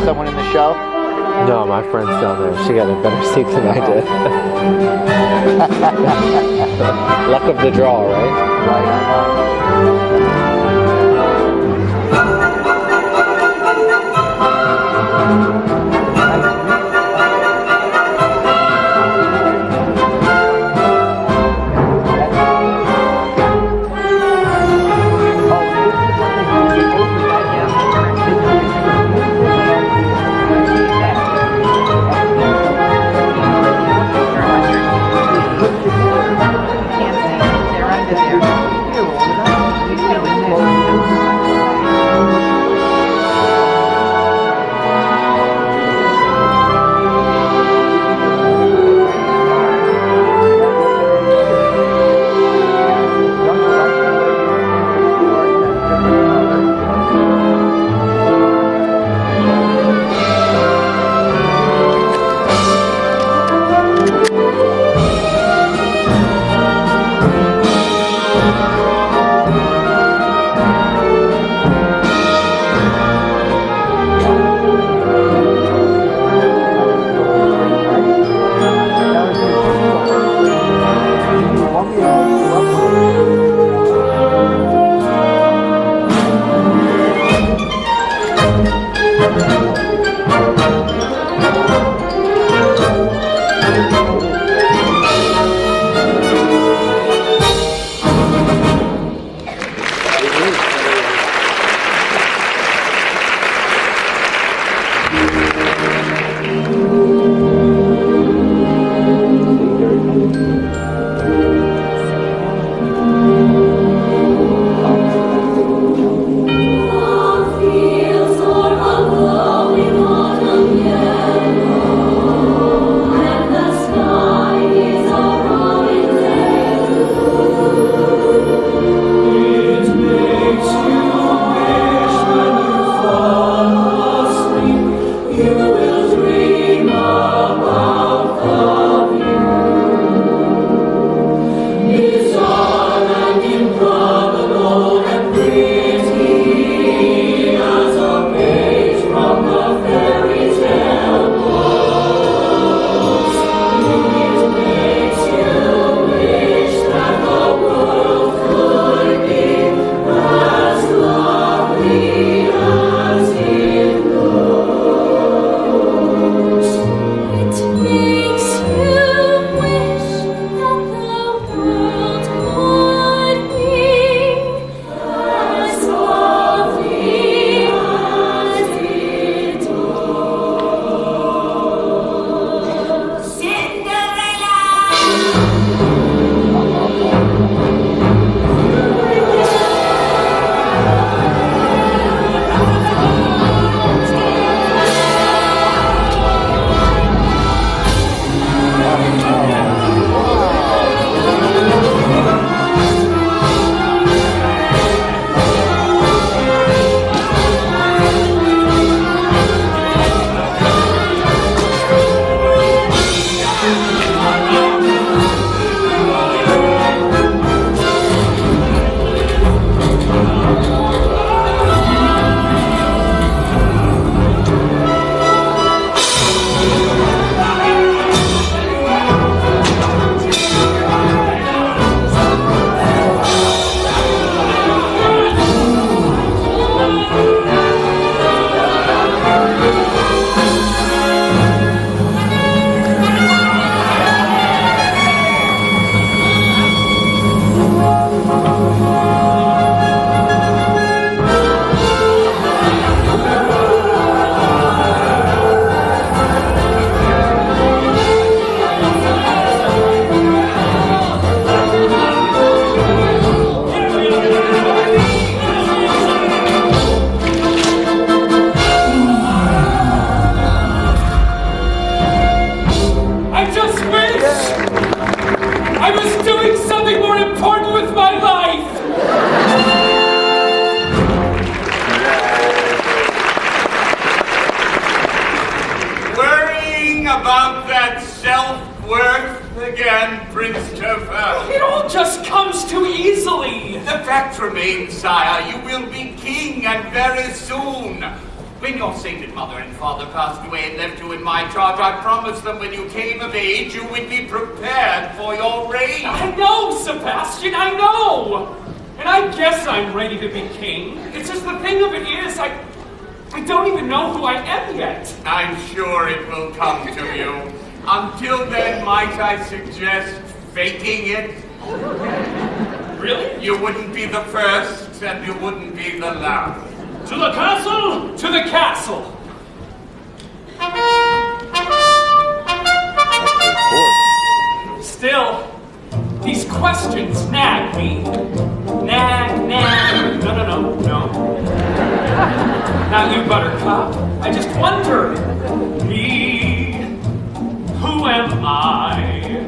Someone in the show? No, my friend's down there. She got a better seat than I did. Luck of the draw, right? fact remains, sire, you will be king, and very soon. When your sainted mother and father passed away and left you in my charge, I promised them when you came of age, you would be prepared for your reign. I know, Sebastian, I know! And I guess I'm ready to be king. It's just the thing of it is, I don't even know who I am yet. I'm sure it will come to you. Until then, might I suggest faking it? Really? You wouldn't be the first, and you wouldn't be the last. To the castle! To the castle! Still, these questions nag me. Nag. No. Now you, Buttercup, I just wonder, me, who am I?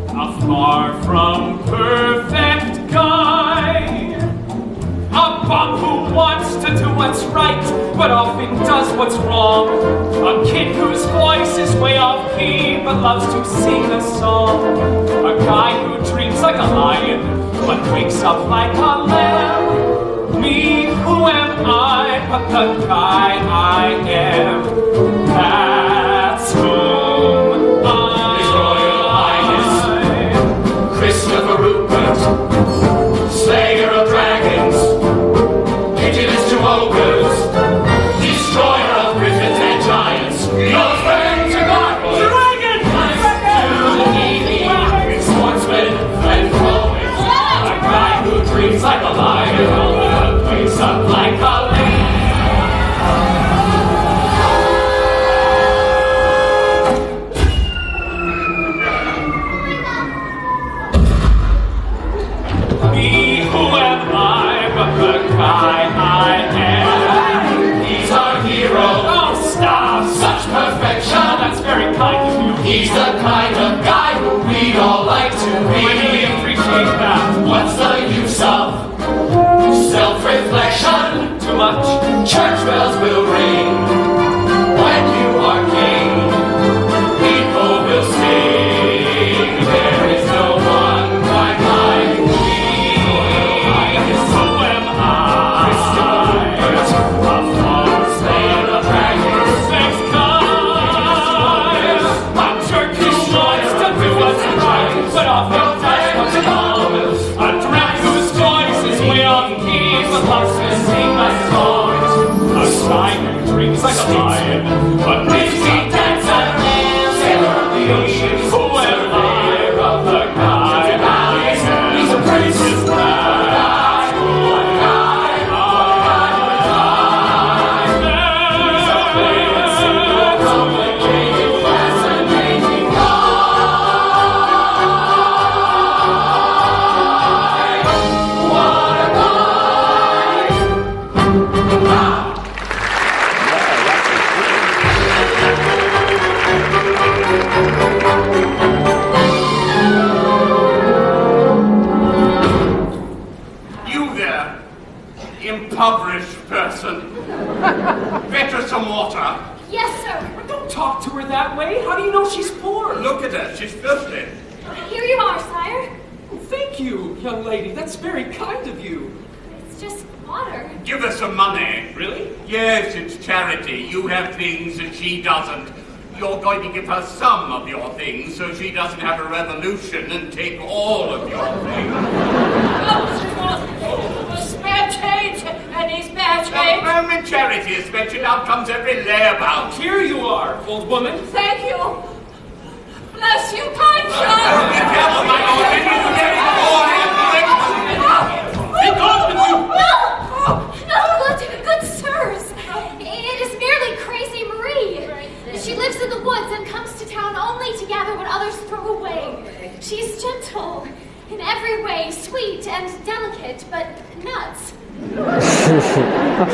A far from perfect guy. A bum who wants to do what's right, but often does what's wrong. A kid whose voice is way off key, but loves to sing a song. A guy who dreams like a lion, but wakes up like a lamb. Me, who am I, but the guy I am. That's whom I am. His Royal Highness Christopher Rupert, Slayer of Dragons, pitiless to ogres, destroyer of griffins and giants, your friend to gargoyles, Dragon! to the sportsman and poet, a guy who dreams like a lion, but wakes up like a lamb. Me, who am I, but the guy I am? He's our hero. Oh, stop! Such perfection. Oh, that's very kind of you. He's the kind of guy who we'd all like to be. I really appreciate that. What's the use of self-reflection? Too much? Church bells will ring when you are king. People will sing. There is no one quite like me. Who am I? A false slayer of dragons. Thanks, God. A jerk who wants to do what's right, but often does what's wrong. A drag whose voice is way off key, but loves to sing my songs. A guy who drinks like a lion, but makes me dance and sailor of the ocean. Who am I? But the guy I am. He's a princess lad. You there, impoverished person. Better some water. Yes, sir. Don't talk to her that way. How do you know she's poor? Look at her, she's filthy. Here you are, sire. Thank you, young lady. That's very kind of you. It's just water. Give her some money. Really? Yes, it's charity. You have things that she doesn't. You're going to give her some of your things so she doesn't have a revolution and take all of your things. Spare change. Any spare The change? moment charity is mentioned, out comes every layabout. Here you are, old woman. Thank you. Bless you, kind Be sir. careful, my lord. Then you will get it all Be gone with you! No, good sirs. It is merely crazy Marie. She lives in the woods and comes to town only to gather what others throw away. She's gentle in every way, sweet and delicate, but nuts.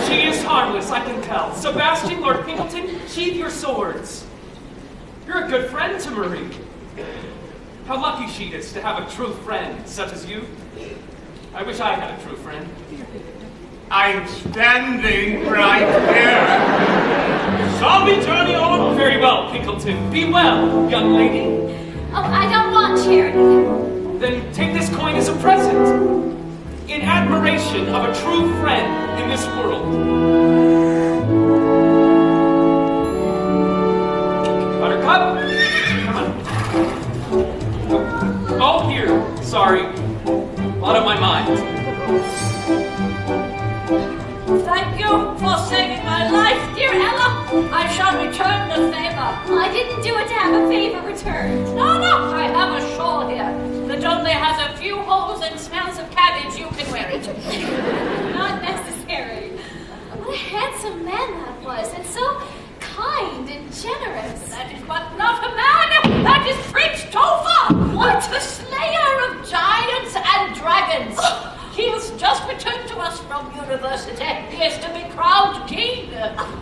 She is harmless, I can tell. Sebastian, Lord Pinkleton, sheathe your swords. You're a good friend to Marie. How lucky she is to have a true friend such as you. I wish I had a true friend. I'm standing right here. Shall we journey on? Very well, Pinkleton. Be well, young lady. Oh, I don't want charity. Then take this coin as a present. in admiration of a true friend in this world. Buttercup? Come on. Oh, here. Sorry. Out of my mind. Thank you for saving my life, dear Ella. I shall return the favor. I didn't do it to have a favor returned. No, I have a shawl here that only has a few holes and smells of cabbage. You can wear it. Not necessary. What a handsome man that was, and so kind and generous. That is but not a man. That is Prince Topher. What? The slayer of giants and dragons. He has just returned to us from university. He is to be crowned king.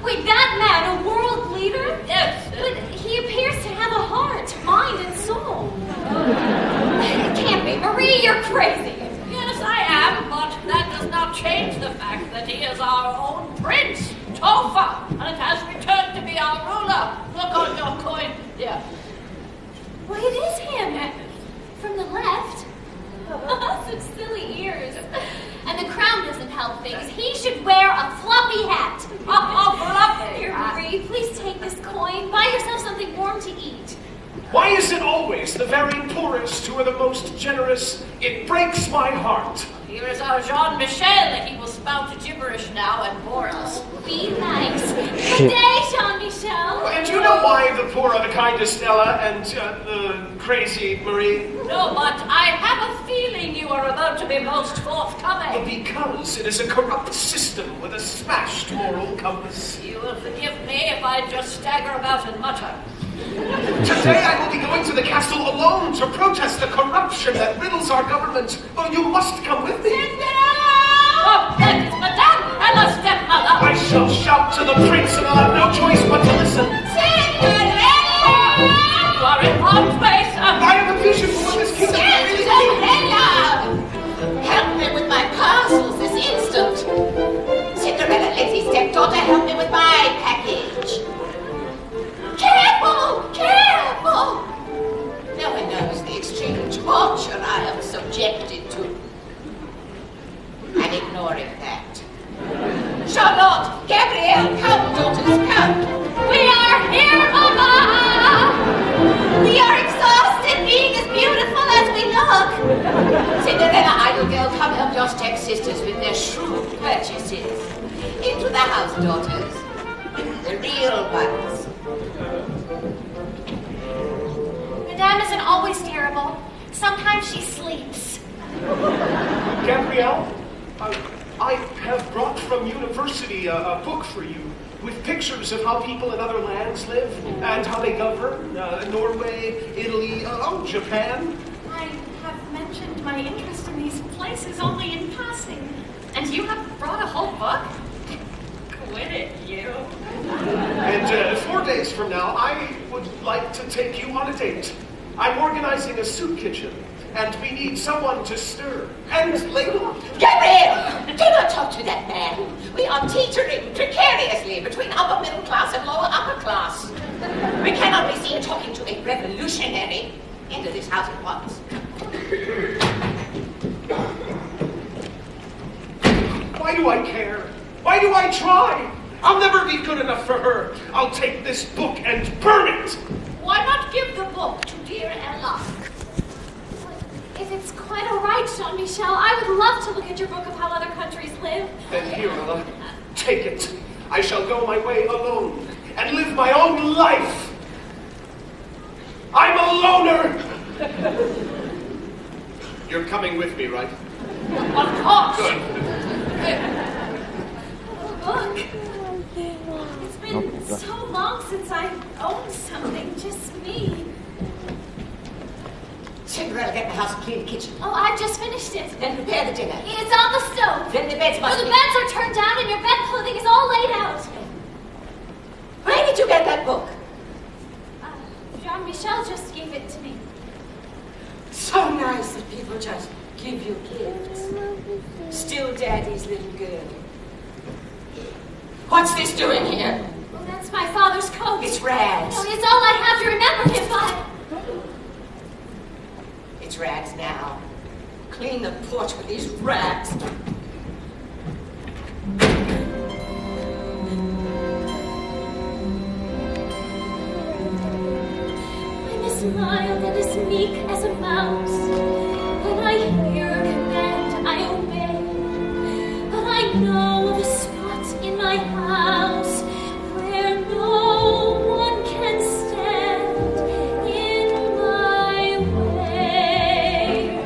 Wait, that man, a world leader? Yes. But he appears to have a heart, mind, and soul. It can't be. Marie, you're crazy. Yes, I am, but that does not change the fact that he is our own prince, Topher, and has returned to be our ruler. Look on your coin, dear. Why, it is him. From the left. Such silly ears. And the crown doesn't help things. He should wear a floppy hat. Fluffy. Here, Marie, please take this coin. Buy yourself something warm to eat. Why is it always the very poorest who are the most generous? It breaks my heart. Here is our Jean-Michel. He will spout gibberish now and bore us. Be nice. Good day, Jean-Michel. And do you know why the poor are the kindest, Ella, and crazy Marie? No, but I have a feeling you are about to be most forthcoming. Because it is a corrupt system with a smashed moral compass. You will forgive me if I just stagger about and mutter. Today I will be going to the castle alone to protest the corruption that riddles our government. Oh, you must come with me. Cinderella! Oh, that is Madame Ella's stepmother. I shall shout to the prince and I'll have no choice but to listen. Cinderella! You are in harm's way, sir. I have a vision for what this kingdom really means. Cinderella! Help me with my parcels this instant. Cinderella, Lizzie's stepdaughter, help me with my package. Careful! Careful! No one knows the extreme torture I am subjected to. I'm ignoring that. Charlotte! Gabrielle! Come, daughters, come! We are here, Mama! We are exhausted being as beautiful as we look. Cinderella, idle girl, come help your stepsisters with their shrewd purchases. Into the house, daughters. The real ones. Madame isn't always terrible. Sometimes she sleeps. Gabrielle, I have brought from university a book for you with pictures of how people in other lands live and how they govern. Norway, Italy, Japan. I have mentioned my interest in these places only in passing. And you have brought a whole book? Quit it, you. And 4 days from now, I would like to take you on a date. I'm organizing a soup kitchen, and we need someone to stir and ladle. Gabrielle, do not talk to that man. We are teetering precariously between upper middle class and lower upper class. We cannot be seen talking to a revolutionary. Enter this house at once. Why do I care? Why do I try? I'll never be good enough for her. I'll take this book and burn it. Why not give the book to dear Ella? If it's quite all right, Jean-Michel, I would love to look at your book of how other countries live. Then here, Ella, take it. I shall go my way alone and live my own life. I'm a loner. You're coming with me, right? Of course. Good. Look. It's been so long since I owned something, just me. Cinderella, get the house and clean the kitchen. Oh, I've just finished it. Then prepare the dinner. It's on the stove. Then the beds must The be... beds are turned down and your bed clothing is all laid out. Where did you get that book? Jean-Michel just gave it to me. So nice that people just give you gifts. Still Daddy's little girl. What's this doing here? Well, that's my father's coat. It's rags. No, it's all I have to remember him by. It's rags now. clean the porch with these rags. I'm as mild and as meek as a mouse. When I hear a command, I obey. But I know of a spot in my house where no one can stand in my way.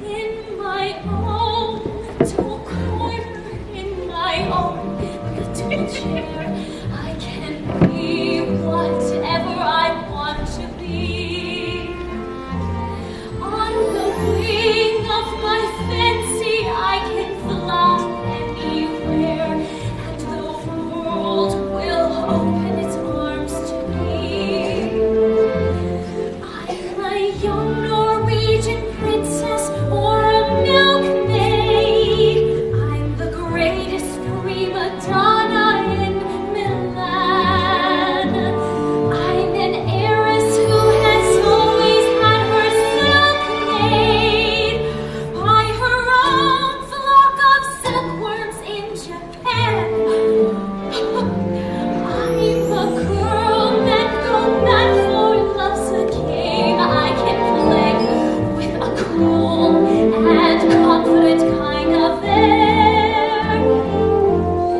In my own little corner, in my own little chair, I can be whatever I want to be. On the wing of my fancy, I can fly anywhere, and the world will open its arms to me. I'm a young Norwegian princess or a milkmaid. I'm the greatest prima donna in Milan. I'm an heiress who has always had her silk made by her own flock of silkworms in Japan. I'm a girl that go mad for love's a game. I can play with a cool and confident kind of air.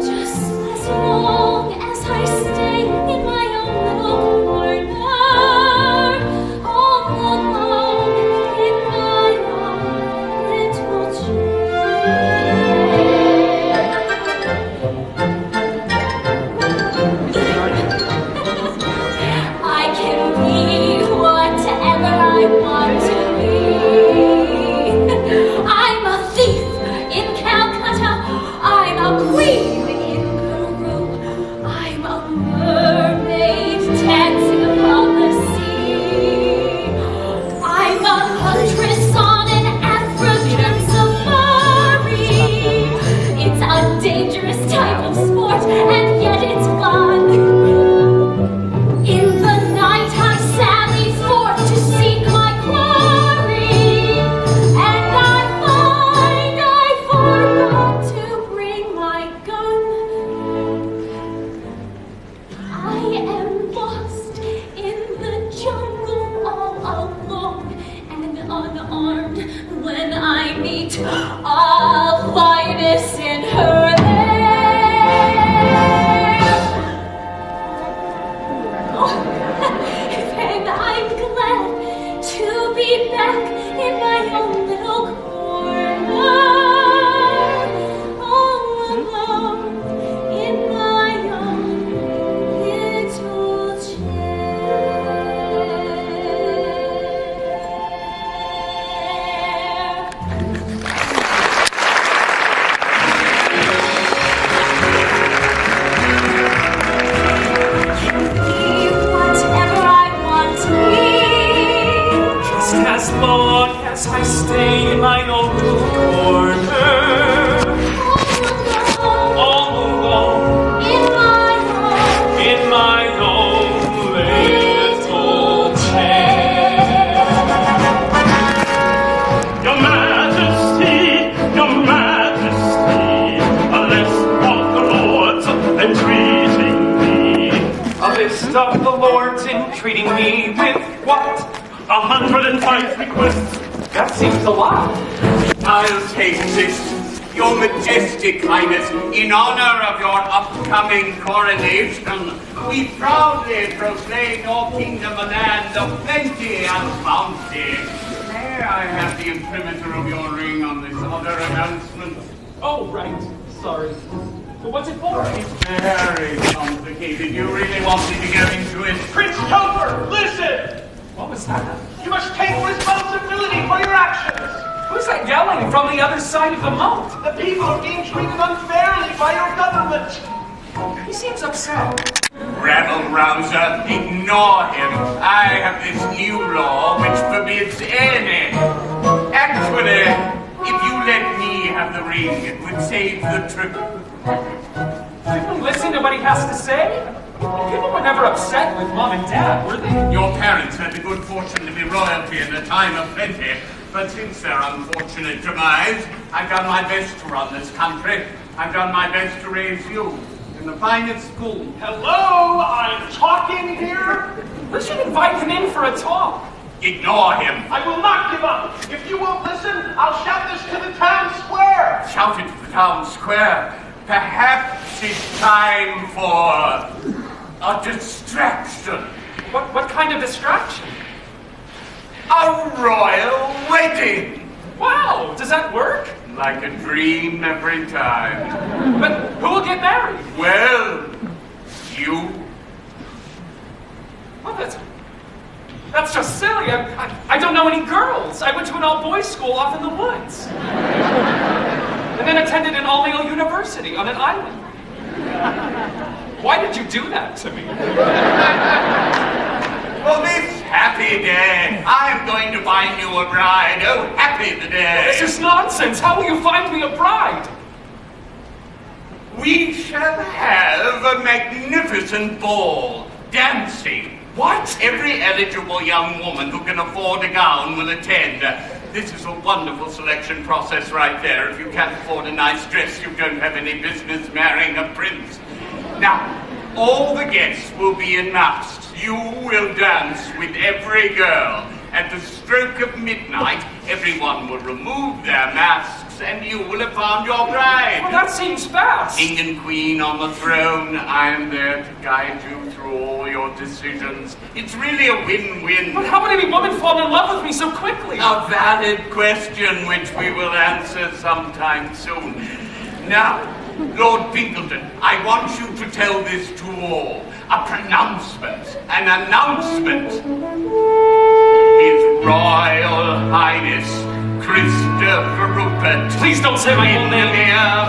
Just as long as I stay in my own little corner, all alone in my own little chair. I can be whatever I want to be. I'm a thief in Calcutta. I'm a queen in Peru. I'm a mermaid dancing upon the sea. I'm a huntress on an African safari. It's a dangerous type of sport, and yet it's fun. In the night I sally forth to seek my quarry, and I find I forgot to bring my gun. I am lost in the jungle all alone and unarmed when I meet a lioness in her lair. And I'm glad to be back in my own little corner, all alone in my own little chair. Be whatever I want to be. Just as long as I stay in my own little corner, all alone in my own little chair. Your Majesty, a list of the lords entreating me. A list of the lords entreating me with what? 105 requests. That seems a lot. I'll take this, Your Majestic Highness, in honor of your upcoming coronation. We proudly proclaim your kingdom a land of plenty and bounty. May I have the imprimatur of your ring on this other announcement? Oh, right. Sorry. But what's it for? It's very complicated. You really want me to get into it? Prince Topher, listen! What was that? You must take responsibility for your actions. Who's that yelling from the other side of the moat? The people are being treated unfairly by your government. He seems upset. Rabble rouser, ignore him. I have this new law which forbids any. Actually, if you let me have the ring, it would save the trip. Didn't listen to what he has to say? People were never upset with Mom and Dad, were they? Your parents had the good fortune to be royalty in a time of plenty. But since their unfortunate demise, I've done my best to run this country. I've done my best to raise you in the finest school. Hello, I'm talking here. We should invite him in for a talk. Ignore him. I will not give up. If you won't listen, I'll shout this to the town square. Shout it to the town square. Perhaps it's time for a distraction. What kind of distraction? A royal wedding. Wow, does that work? Like a dream every time. But who will get married? Well, you. Well, that's just silly. I don't know any girls. I went to an all-boys school off in the woods. And then attended an all-male university on an island. Why did you do that to me? For this happy day, I am going to find you a bride. Oh, happy the day. This is nonsense. How will you find me a bride? We shall have a magnificent ball. Dancing. What? Every eligible young woman who can afford a gown will attend. This is a wonderful selection process right there. If you can't afford a nice dress, you don't have any business marrying a prince. Now, all the guests will be in masks. You will dance with every girl. At the stroke of midnight, everyone will remove their masks and you will have found your bride. Well, that seems fast. King and queen on the throne, I am there to guide you through all your decisions. It's really a win-win. But how would any woman fall in love with me so quickly? A valid question which we will answer sometime soon. Now, Lord Pinkleton, I want you to tell this to all. A pronouncement, an announcement. His Royal Highness Christopher Rupert. Please don't say my own name.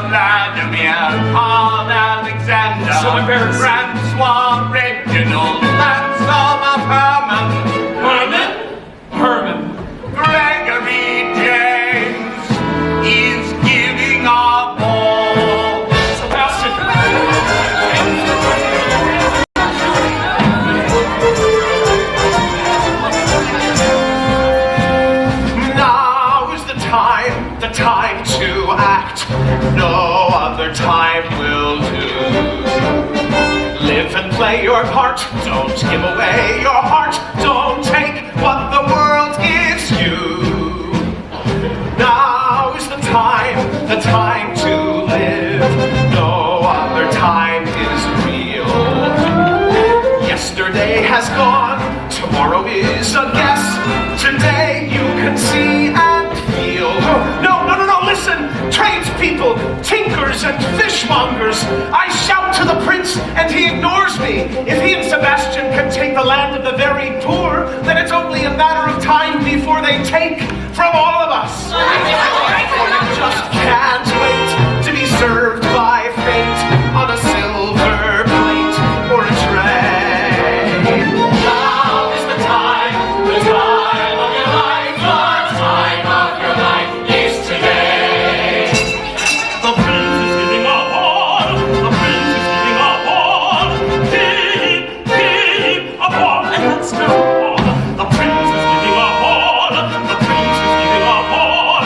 Vladimir, Karl Alexander. So embarrassing. Francois Reginald, Lancelot Herman. Herman. Gregory James is giving our ball. Sebastian. Now is the time to act. No other time will do. Live and play your part. Don't give away your heart. Don't take what the world gives you. Now is the time to live. No other time is real. Yesterday has gone. Tomorrow is a guess. Today you can see and feel. No, listen! Tradespeople, tinkers, and fishmongers. I shout to the prince, and he ignores me. If he and Sebastian can take the land of the very poor, then it's only a matter of time before they take from all of us. Just can't wait to be served by fate on a silver plate or a tray. Now is the time of your life, the time of your life is today. The prince is giving a ball. The prince is giving a ball. Give a ball, and let's go. The prince is giving a ball. The prince is giving a ball.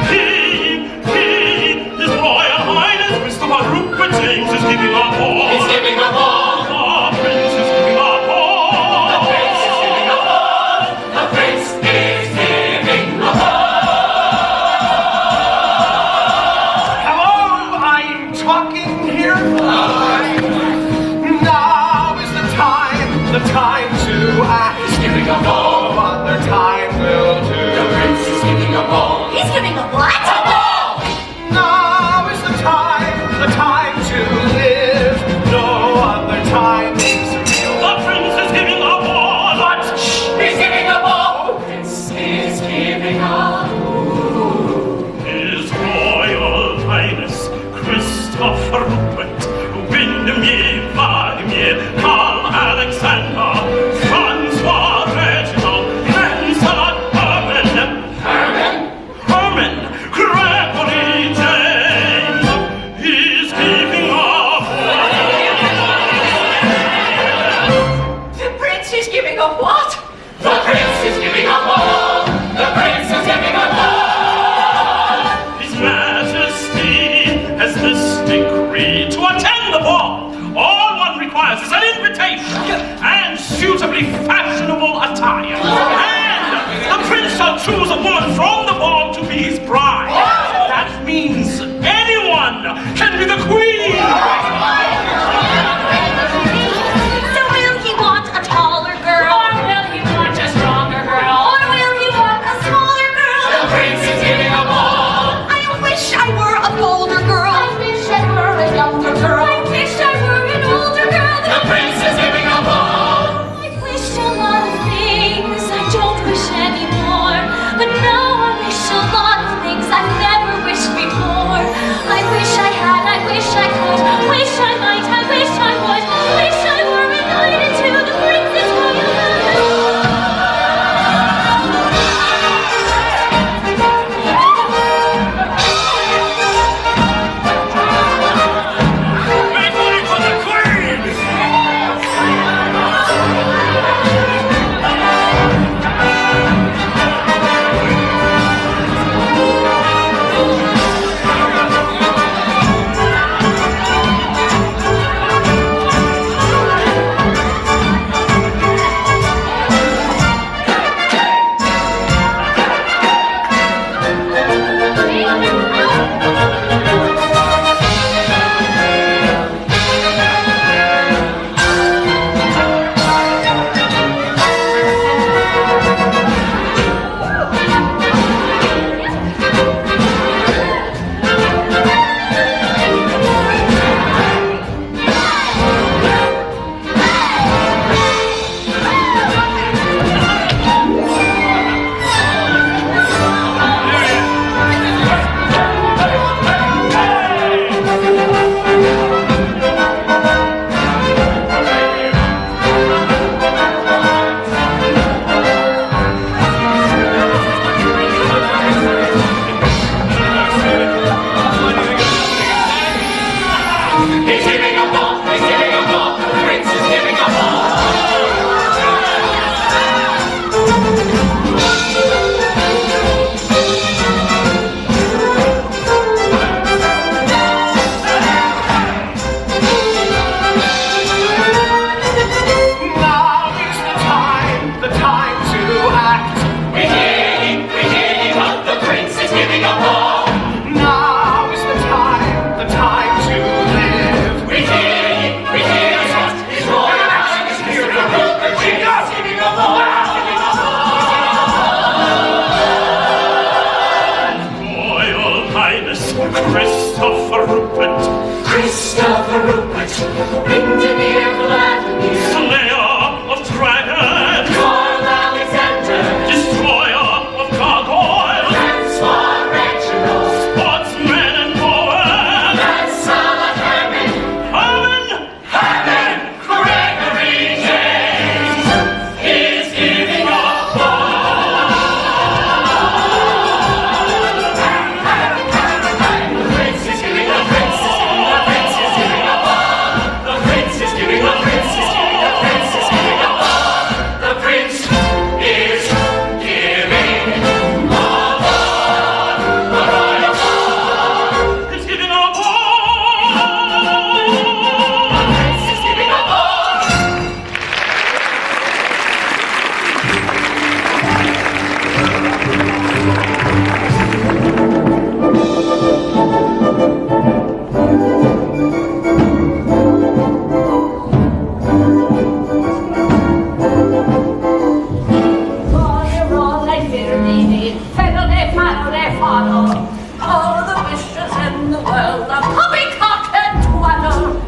Give and suitably fashionable attire. And the prince shall choose a woman from the ball to be his bride. That means anyone can be the queen. So will he want a taller girl? Or will he want a stronger girl? Or will he want a smaller girl? The prince is giving a ball. I wish I were a bolder girl. I wish I were a younger girl. I wish I were an older girl. The prince is giving a ball. I wished a lot of things, I don't wish anymore. But now I wish a lot of things I've never wished before. I wish I had, I wish I could, wish I might, I wish I would, wish I were invited to the Princess Royal Make way for the queen. He's giving a ball. He's giving a ball. The prince is giving a Now is the time to act. We hear him, but the prince is giving a ball. Now is the time to live. We hear him, but his royal action is here to rule the king. He's giving a ball. Royal Highness Christopher Rupert. Christopher Rupert, engineer Vladimir, slayer of dragons, Carl Alexander, destroyer of gargoyles, Francois Reginald, sportsman and poet, Salah Herman, Gregory James is giving a ball. The prince is giving a prince is giving a prince is giving a ball. The prince is giving a prince is giving a prince is giving a ball. The prince is giving a ball. The royal ball is giving a ball. The prince is giving a ball. Roll and bearded, feather follow. All the wishes in the world of poppycock and twaddle.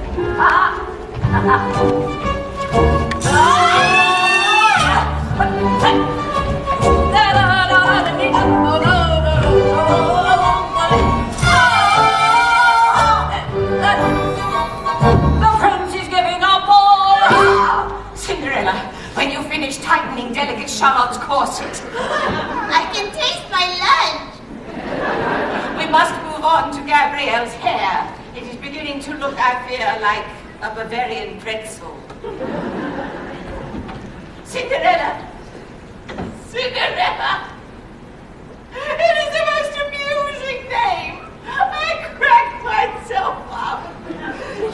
The prince is giving a ball. Cinderella, when you finish tightening delicate Charlotte's corset, I can taste my lunch. we must move on to Gabrielle's hair. It is beginning to look, I fear, like a Bavarian pretzel. Cinderella! Cinderella! It is the most amusing name. I cracked myself up.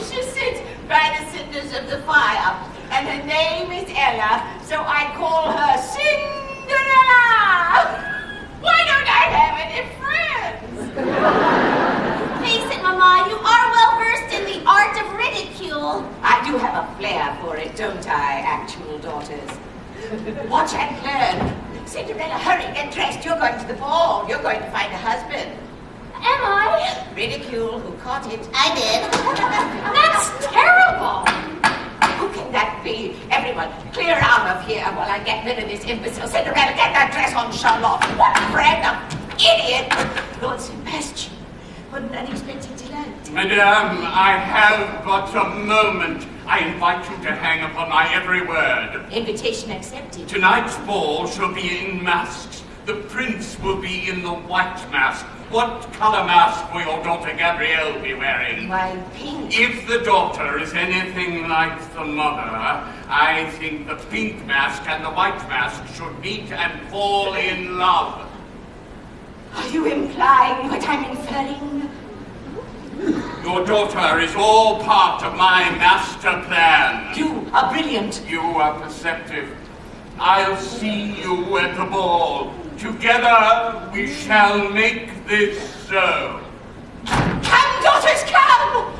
She sits by the cinders of the fire, and Her name is Ella, so I call her Cinderella. Why don't I have any friends? Face it, Mama, you are well versed in the art of ridicule. I do have a flair for it, don't I, actual daughters? Watch and learn. Cinderella, hurry, get dressed. You're going to the ball. You're going to find a husband. Am I? Ridicule, who caught it? I did. That's terrible. Who can that be? Everyone, clear out of here while I get rid of this imbecile. Cinderella, get that dress on, Charlotte. What a random idiot. Lord Sebastian, what an unexpected delight. Madame, I have but a moment. I invite you to hang upon my every word. Invitation accepted. Tonight's ball shall be in masks. The prince will be in the white mask. What color mask will your daughter Gabrielle be wearing? Why, pink. If the daughter is anything like the mother, I think the pink mask and the white mask should meet and fall in love. Are you implying what I'm inferring? Your daughter is all part of my master plan. You are brilliant. You are perceptive. I'll see you at the ball. Together we shall make this so. Come, daughters, come!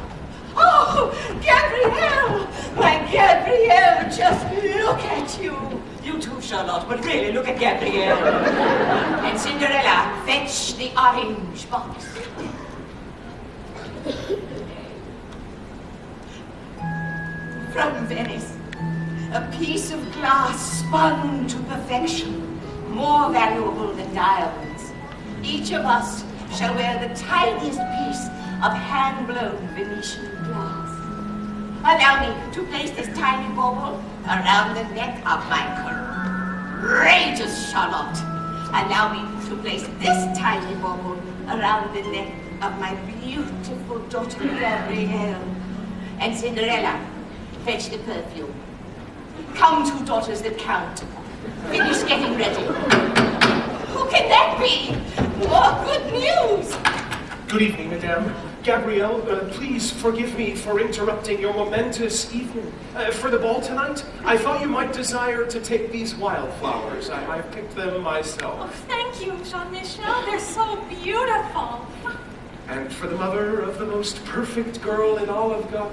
Oh, Gabrielle! My Gabrielle, just look at you. You too, Charlotte, but really look at Gabrielle. And Cinderella, fetch the orange box. From Venice, a piece of glass spun to perfection, more valuable than diamonds. Each of us shall wear the tiniest piece of hand-blown Venetian glass. Allow me to place this tiny bauble around the neck of my courageous Charlotte. Allow me to place this tiny bauble around the neck of my beautiful daughter Gabrielle. And Cinderella, fetch the perfume. Come, two daughters that count. Finish getting ready. Who can that be? More good news. Good evening, Madame. Gabrielle, please forgive me for interrupting your momentous evening. For the ball tonight, I thought you might desire to take these wildflowers. I've picked them myself. Oh, thank you, Jean-Michel. They're so beautiful. And for the mother of the most perfect girl in all of God.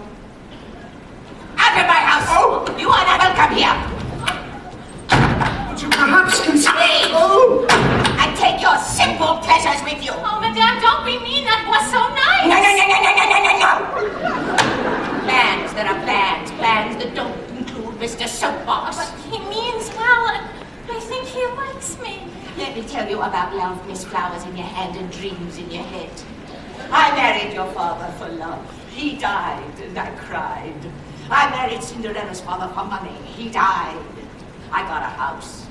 Out of my house! Oh, you are not welcome here! Would you perhaps consider... Leave! Oh. And take your simple pleasures with you! Oh, Madame, don't be mean. That was so nice. No! Plans, there are plans. Plans that don't include Mr. Soapbox. But he means well, and I think he likes me. Let me tell you about love, Miss Flowers in your hand and dreams in your head. I married your father for love. He died, and I cried. I married Cinderella's father for money. He died. I got a house.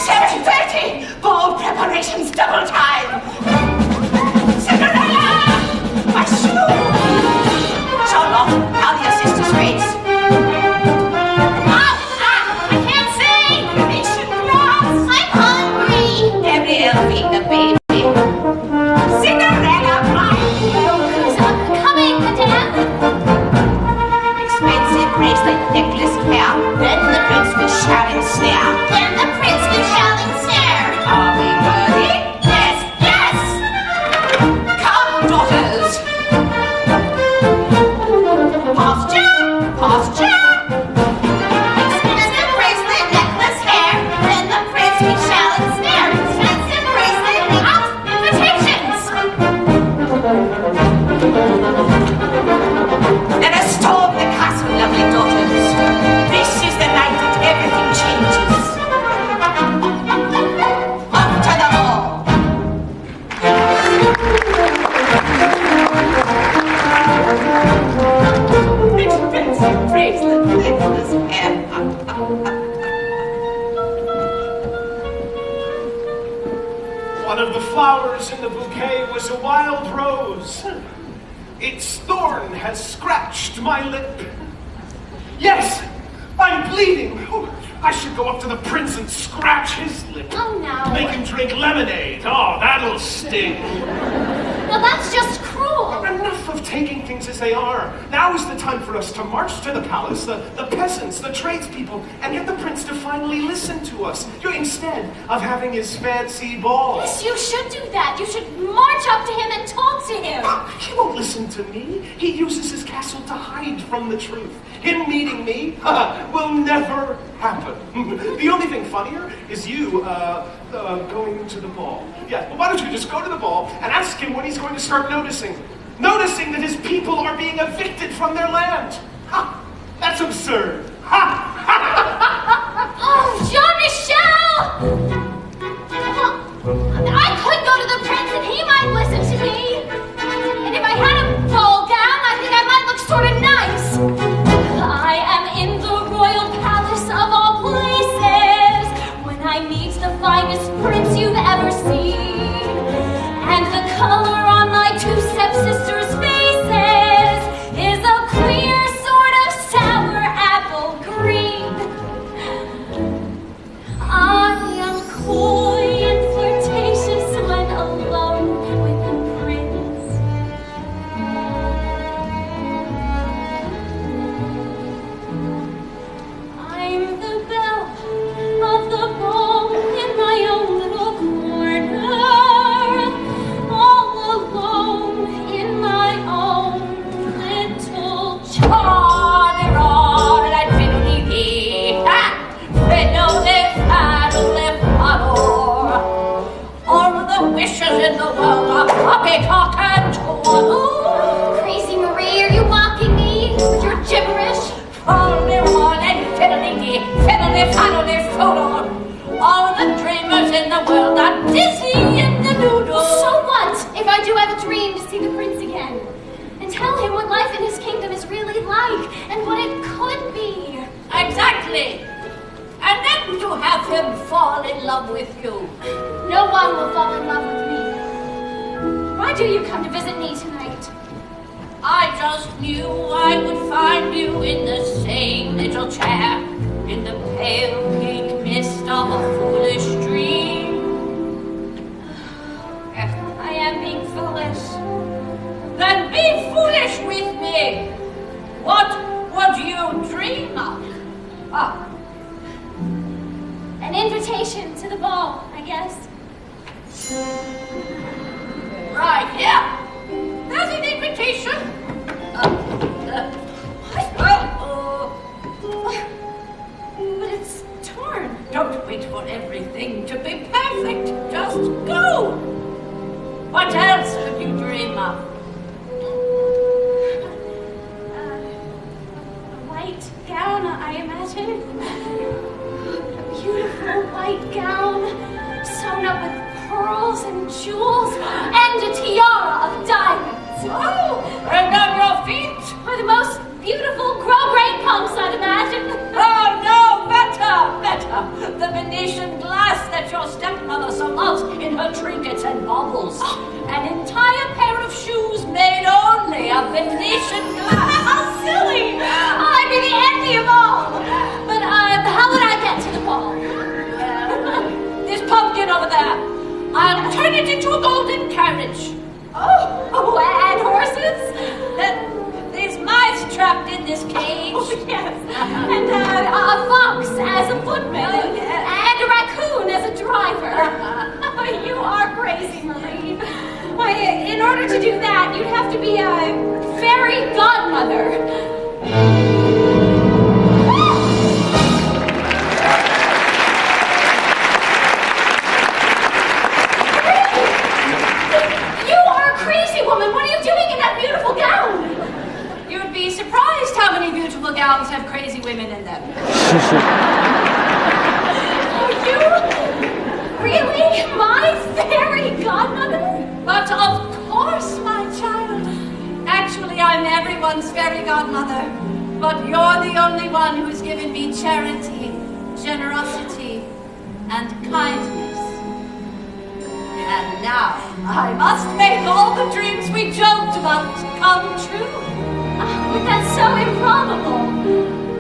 7:30! Ball preparations double time! Cinderella! My shoe! Charlotte, how do your sister's face? I can't see. Venetian glass! I'm hungry. Gabrielle, feed the baby. Cinderella, Coming, Madame. expensive bracelet, necklace, hair. Then the prince will shout and snare. Then the prince will shout and stare. Are we ready? Yes, yes! Come, daughters! Posture, posture! Expensive bracelet, necklace, hair. Then the prince will shout and stare. Expensive bracelet, out invitations. Let us storm the castle, lovely daughters. This is the night that everything changes. Up to the ball! Expensive bracelet, necklace, hair. One of the flowers in the bouquet was a wild rose. Its thorn has scratched my lip. Yes, I'm bleeding. Oh, I should go up to the prince and scratch his lip. Oh, no. Make him drink lemonade. Oh, that'll sting. Well, that's just cruel. Enough of taking things as they are. Now is the time for us to march to the palace, the peasants, the tradespeople, and get the prince to finally listen to us, instead of having his fancy ball. Yes, you should do that. You should march up to him and talk to him. He won't listen to me. He uses his castle to hide from the truth. Him meeting me will never happen. The only thing funnier is you going to the ball. Yeah, well, why don't you just go to the ball and ask him when he's going to start noticing that his people are being evicted from their land. Ha! That's absurd. Ha! Oh, Jean-Michel! I could go to the prince and he might listen to me. And if I had a ball gown, I think I might look sort of nice. I am in the royal palace of all places when I meet the finest prince you've ever seen. And the color on my two stepsisters' faces is a queer sort of sour apple green. I am coy and flirtatious when alone with the prince. I'm the belle of the ball in my own little corner, all alone in my own little Charlie and fiddly-dee, ha! Fiddle-de-faddle-de-faddle. All the wishes in the world are poppycock and twaddle. Crazy Marie, are you mocking me with your gibberish? Trolley-roll and fiddly-dee, fiddle-de-faddle-de-faddle. All the dreamers in the world are dizzy in the noodle. So what if I do have a dream to see the prince again? And tell him what life in his kingdom is really like and what it could be. Exactly. And then to have him fall in love with you. No one will fall in love with me. Why do you come to visit me tonight? I just knew I would find you in the same little chair, in the pale pink mist of a foolish dream. I am being foolish. Then be foolish with me. What would you dream of? Ah, An invitation to the ball, I guess. right here. There's an invitation. But it's torn. Don't wait for everything to be perfect. Just go. What else could you dream of? A white gown, I imagine. A beautiful white gown, sewn up with pearls and jewels, and a tiara of diamonds. Oh, and on your feet? Are the most beautiful grosgrain pumps, I'd imagine. Oh, no, better. The Venetian glass that your stepmother so loves in her trinkets and baubles. An entire pair of shoes made only of Venetian glass. How silly! I'd be the envy of all. But how would I get to the ball? Well, this pumpkin over there, I'll turn it into a golden carriage. Oh, and horses? There's mice trapped in this cage. Oh, yes. And a fox as a footman. Oh, yes. And a raccoon as a driver. You are crazy, Marie. Why, in order to do that, you'd have to be a fairy godmother. You are a crazy woman. What are you doing in that beautiful gown? You'd be surprised how many beautiful gowns have crazy women in them. You? Really? My fairy godmother? But of course, my child. Actually, I'm everyone's fairy godmother. But you're the only one who's given me charity, generosity, and kindness. And now, I must make all the dreams we joked about come true. But that's so improbable.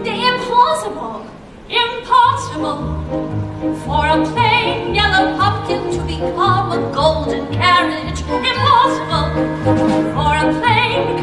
Implausible. Impossible for a plain yellow pumpkin to become a golden carriage. Impossible for a plain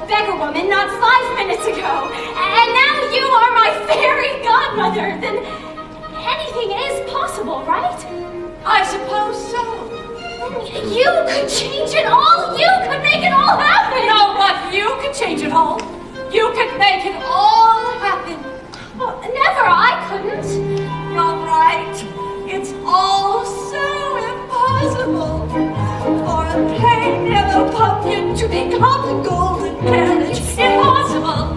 beggar woman not 5 minutes ago. And now you are my fairy godmother. Then anything is possible, right? I suppose so. Then you could change it all. You could make it all happen. No, but you could change it all. You could make it all happen. Well, never. I couldn't. You're right. It's all so impossible for a plain yellow pumpkin to become a golden carriage. Impossible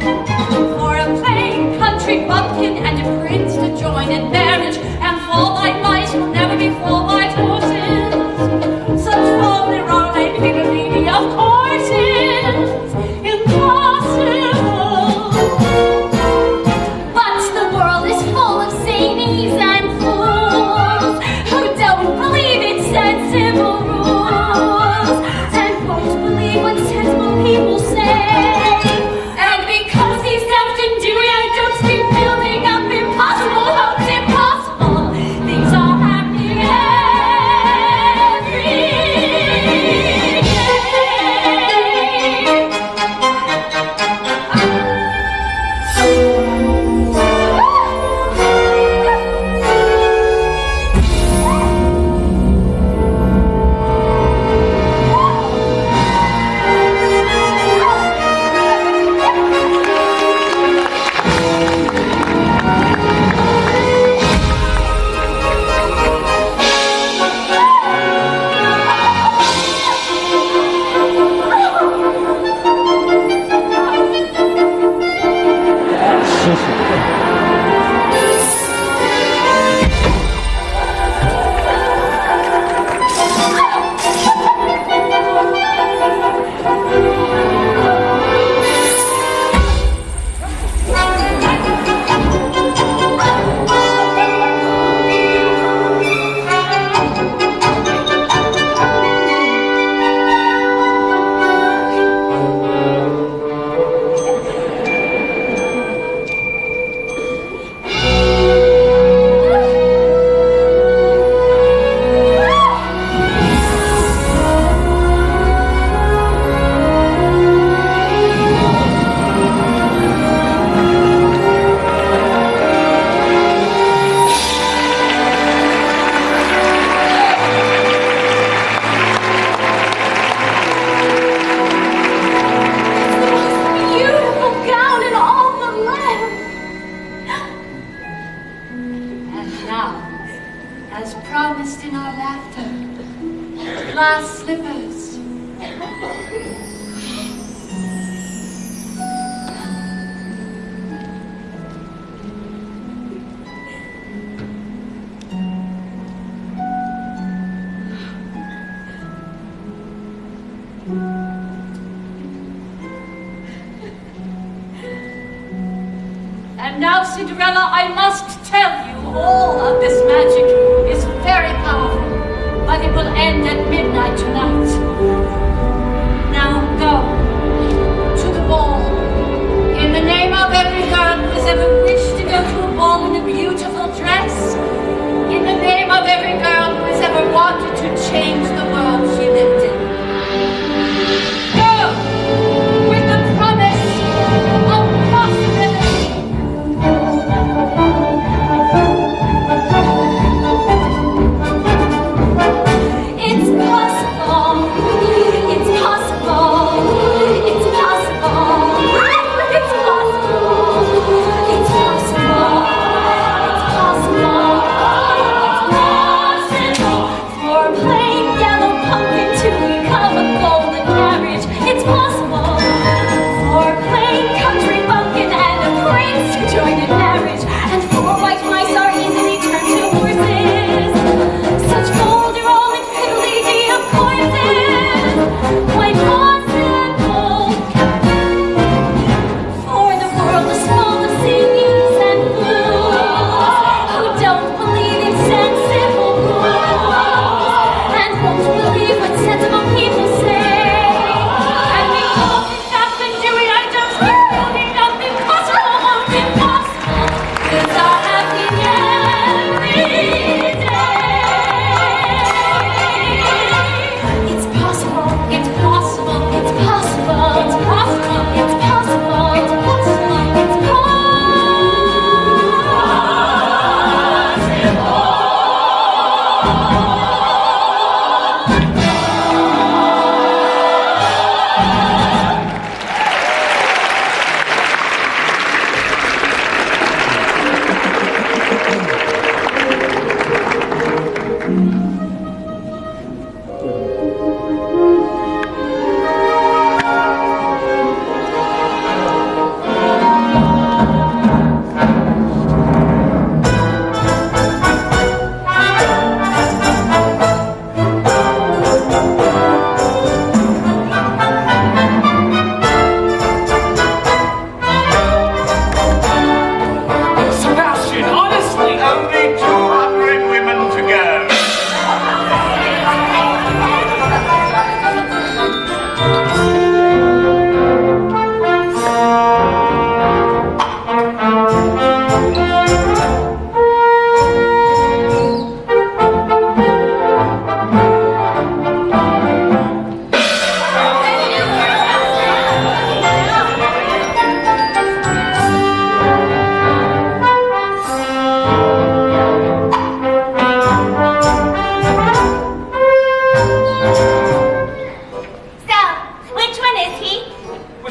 for a plain country bumpkin and a prince to join in marriage. And 4 white mice will never be 4 white horses. Such folly, rolling, fiddly, of course is impossible. But the world is full of zanies and fools who don't believe in sensible rules and won't believe what sensible people say. And because these self-enduring jokes keep building up impossible hopes, impossible things are happening every day. Beautiful gown in all the land. And now, as promised in our laughter, glass slippers. And now, Cinderella, I must tell you, all of this magic is very powerful, but it will end at midnight tonight. Now go to the ball. In the name of every girl who has ever wished to go to a ball in a beautiful dress. In the name of every girl who has ever wanted to change the world she lived in. Go with the promise of possibility. It's possible.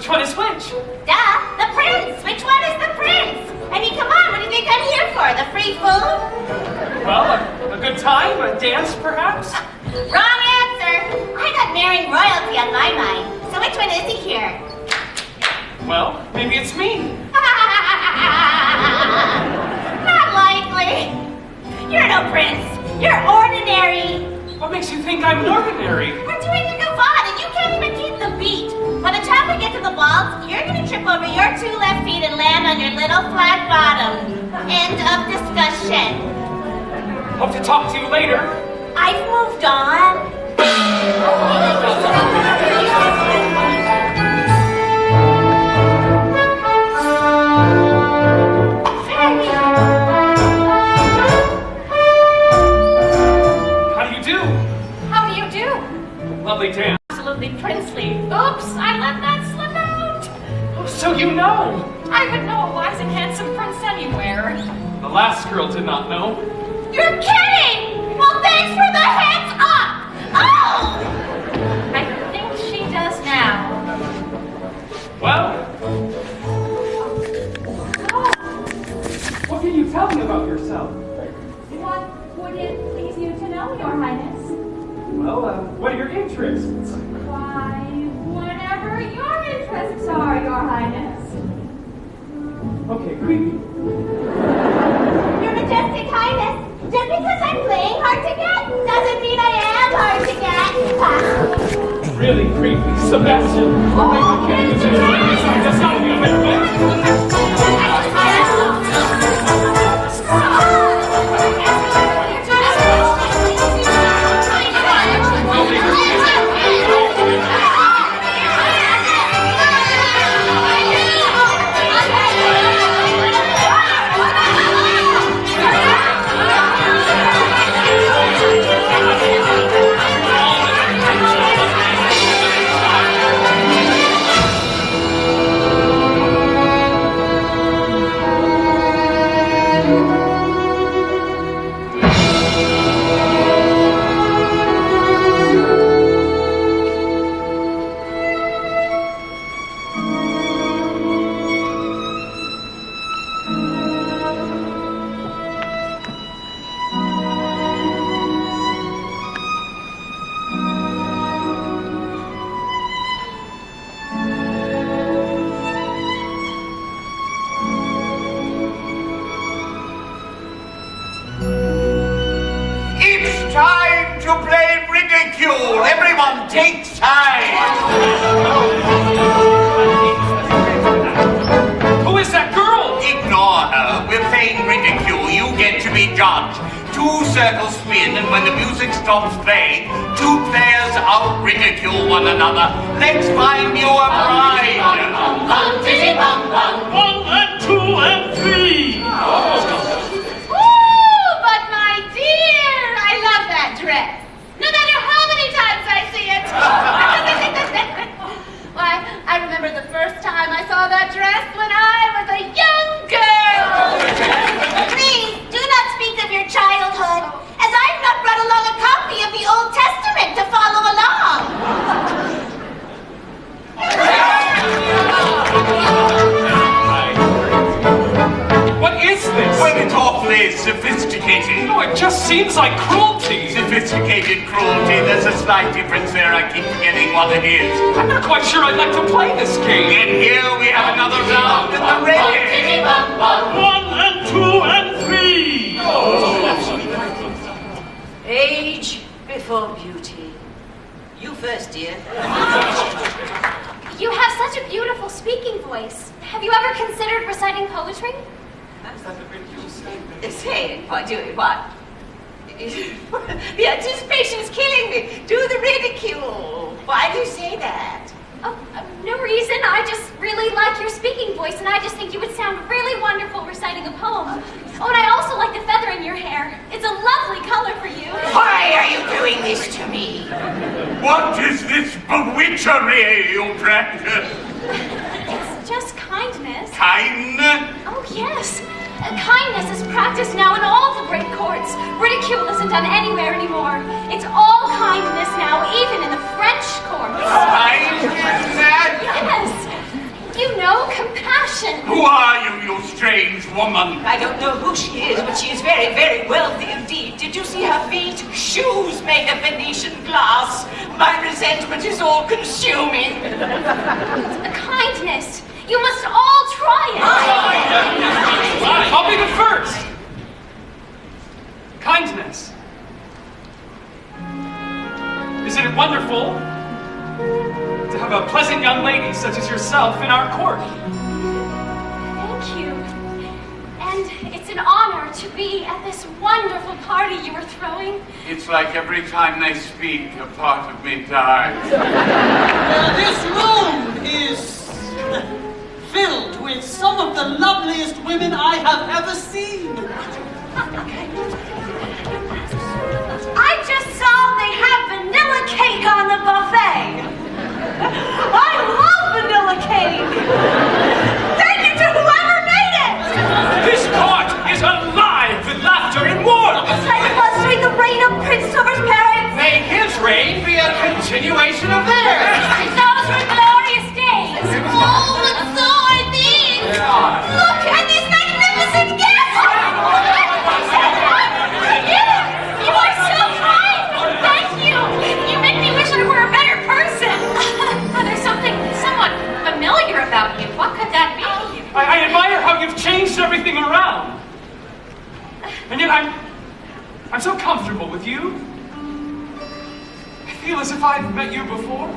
Which one is which? Duh, the prince. Which one is the prince? I mean, come on, what do you think I'm here for? The free food? Well, a good time? A dance, perhaps? Wrong answer. I got marrying royalty on my mind. So which one is he here? Well, maybe it's me. Not likely. You're no prince. You're ordinary. What makes you think I'm ordinary? We're doing a gavotte and you can't even keep the beat. By the time we get to the waltz, you're going to trip over your 2 left feet and land on your little flat bottom. End of discussion. Hope to talk to you later. I've moved on. Lovely dance. Absolutely princely. Oops, I let that slip out. Oh, so you know. I would know a wise and handsome prince anywhere. The last girl did not know. You're kidding! Well, thanks for the heads up! Oh! I think she does now. Well, what can you tell me about yourself? What would it please you to know, Your Highness? Well, what are your interests? Why, whatever your interests are, Your Highness. Okay, creepy. Your Majestic Highness, just because I'm playing hard to get doesn't mean I am hard to get. Really creepy, Sebastian. I can't use it like this. I just gotta be a bit Everyone take time! Who is that girl? Ignore her. We're playing ridicule. You get to be judge. 2 circles spin, and when the music stops playing, 2 players out-ridicule one another. Let's find you a bride. Bum, diddy, bum, bum. 1 and 2 and 3. Ooh, but my dear, I love that dress. No matter how many times I see it. Why, I remember the first time I saw that dress when I was a young girl. Please, do not speak of your childhood, as I've not brought along a copy of the Old Testament to follow What is this? Well, it's awfully sophisticated. No, it just seems like cruelty. Sophisticated cruelty. There's a slight difference there. I keep forgetting what it is. I'm not quite sure I'd like to play this game. And here we have another round at the ready. 1 and 2 and 3. Age before beauty. You first, dear. You have such a beautiful speaking voice. Have you ever considered reciting poetry? Say, what, do it, what? The anticipation is killing me. Do the ridicule. Why do you say that? Oh, no reason. I just really like your speaking voice, and I just think you would sound really wonderful reciting a poem. Oh, and I also like the feather in your hair. It's a lovely color for you. Why are you doing this to me? What is this bewitchery you practice? It's just kindness. Kindness? Oh, yes. Kindness is practiced now in all the great courts. Ridicule isn't done anywhere anymore. It's all kindness now, even in the French court. Kindness? Yes. woman? I don't know who she is, but she is very, very wealthy indeed. Did you see her feet? Shoes made of Venetian glass. My resentment is all consuming. Kindness. You must all try it. I'll be the first. Kindness. Isn't it wonderful to have a pleasant young lady such as yourself in our court? Thank you. And it's an honor to be at this wonderful party you were throwing. It's like every time they speak, a part of me dies. This room is filled with some of the loveliest women I have ever seen. I just saw they have vanilla cake on the buffet. I love vanilla cake. Thank you to whoever made it. This court is alive with laughter and warmth. It's like it was during the reign of Prince Silver's parents. May his reign be a continuation of theirs. Those were glorious days. Oh, but so are these! Look at these magnificent guests! You are so kind. Thank you. You make me wish I were a better person. There's something somewhat familiar about you. What could that be? I admire how you've changed everything around. And yet I'm so comfortable with you. I feel as if I've met you before.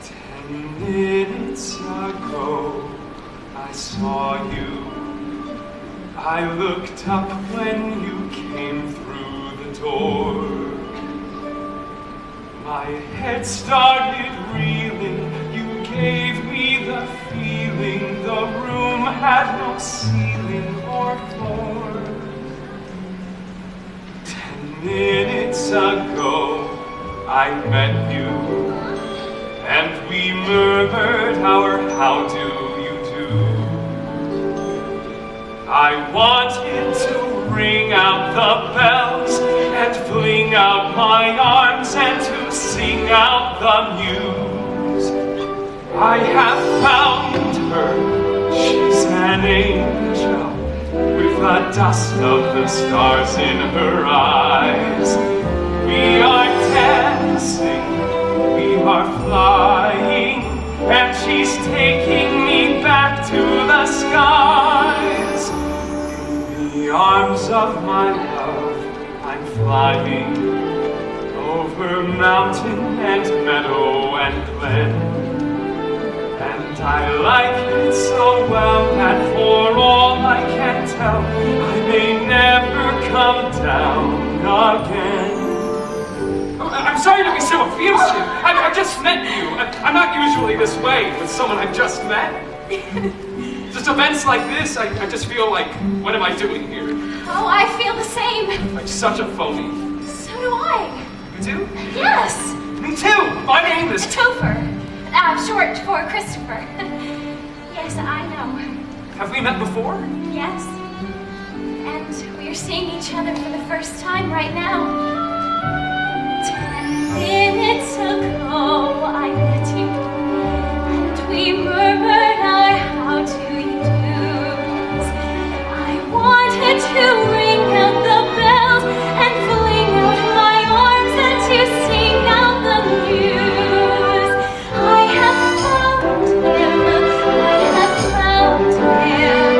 10 minutes ago, I saw you. I looked up when you came through the door. My head started reeling. You gave me the feeling the room had no ceiling or floor. 10 minutes ago, I met you, and we murmured our how do you do. I wanted to ring out the bells and fling out my arms and to sing out the news. I have found her, she's an angel, with the dust of the stars in her eyes. We are dancing, we are flying, and she's taking me back to the skies. In the arms of my love, I'm flying over mountain and meadow and glen. And I like it so well that for all I can tell, I may never come down again. I'm sorry to be so effusive. I just met you. I'm not usually this way with someone I've just met. Just events like this, I just feel like, what am I doing here? Oh, I feel the same. Like such a phony. So do I. You too? Yes. Me too. My name is Topher. Short for Christopher. Yes, I know. Have we met before? Yes. And we're seeing each other for the first time right now. 10 minutes ago, I met you, and we murmured our how do you do's. I wanted to ring out the bells and fling out my arms and to sing out the news. I have found him, I have found him.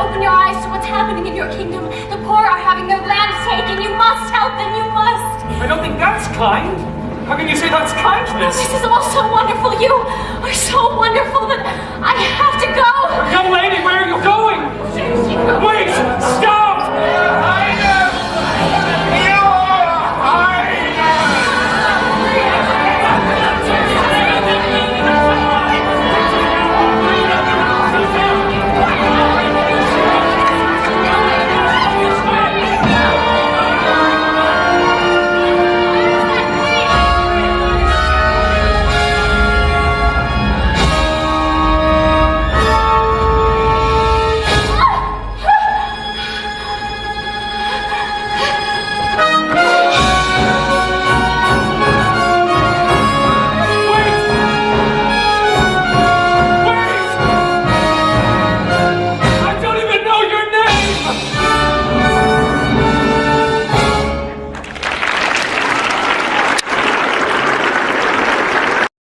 open your eyes to what's happening in your kingdom. The poor are having their lands taken. You must help them, you must. I don't think that's kind. How can you say that's kindness? This is all so wonderful. You are so wonderful.